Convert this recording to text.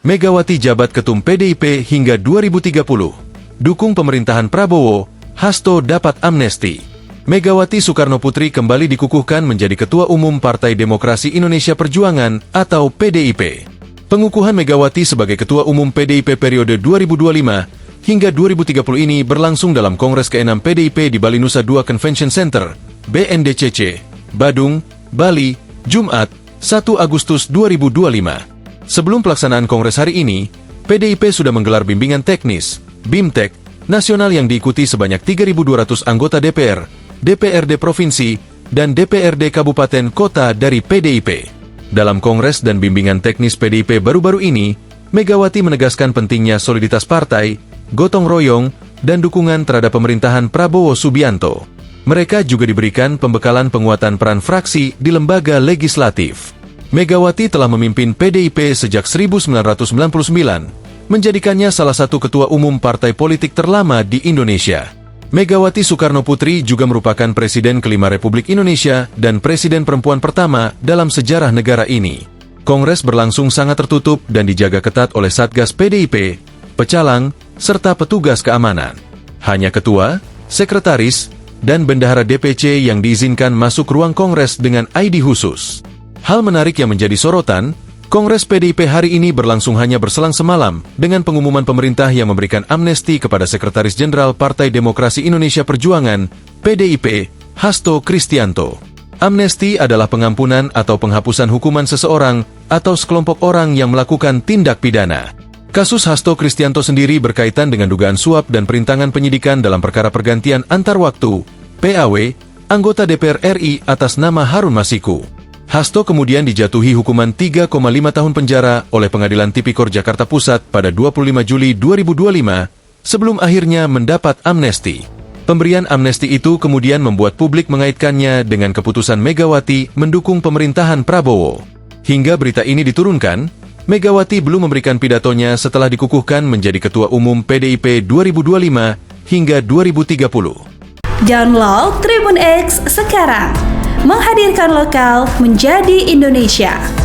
Megawati jabat Ketum PDIP hingga 2030. Dukung pemerintahan Prabowo, Hasto dapat amnesti. Megawati Soekarnoputri kembali dikukuhkan menjadi Ketua Umum Partai Demokrasi Indonesia Perjuangan atau PDIP. Pengukuhan Megawati sebagai Ketua Umum PDIP periode 2025 hingga 2030 ini berlangsung dalam Kongres ke-6 PDIP di Bali Nusa Dua Convention Center, BNDCC, Badung, Bali, Jumat, 1 Agustus 2025. Sebelum pelaksanaan Kongres hari ini, PDIP sudah menggelar bimbingan teknis, BIMTEK, nasional yang diikuti sebanyak 3.200 anggota DPR, DPRD Provinsi, dan DPRD Kabupaten Kota dari PDIP. Dalam Kongres dan bimbingan teknis PDIP baru-baru ini, Megawati menegaskan pentingnya soliditas partai, gotong royong, dan dukungan terhadap pemerintahan Prabowo Subianto. Mereka juga diberikan pembekalan penguatan peran fraksi di lembaga legislatif. Megawati telah memimpin PDIP sejak 1999, menjadikannya salah satu ketua umum partai politik terlama di Indonesia. Megawati Soekarnoputri juga merupakan Presiden kelima Republik Indonesia dan Presiden perempuan pertama dalam sejarah negara ini. Kongres berlangsung sangat tertutup dan dijaga ketat oleh Satgas PDIP, pecalang, serta petugas keamanan. Hanya ketua, sekretaris, dan bendahara DPC yang diizinkan masuk ruang Kongres dengan ID khusus. Hal menarik yang menjadi sorotan, Kongres PDIP hari ini berlangsung hanya berselang semalam dengan pengumuman pemerintah yang memberikan amnesti kepada Sekretaris Jenderal Partai Demokrasi Indonesia Perjuangan, PDIP, Hasto Kristianto. Amnesti adalah pengampunan atau penghapusan hukuman seseorang atau sekelompok orang yang melakukan tindak pidana. Kasus Hasto Kristianto sendiri berkaitan dengan dugaan suap dan perintangan penyidikan dalam perkara pergantian antar waktu, PAW, anggota DPR RI atas nama Harun Masiku. Hasto kemudian dijatuhi hukuman 3,5 tahun penjara oleh Pengadilan Tipikor Jakarta Pusat pada 25 Juli 2025, sebelum akhirnya mendapat amnesti. Pemberian amnesti itu kemudian membuat publik mengaitkannya dengan keputusan Megawati mendukung pemerintahan Prabowo. Hingga berita ini diturunkan, Megawati belum memberikan pidatonya setelah dikukuhkan menjadi Ketua Umum PDIP 2025 hingga 2030. Download Tribun X sekarang, menghadirkan lokal menjadi Indonesia.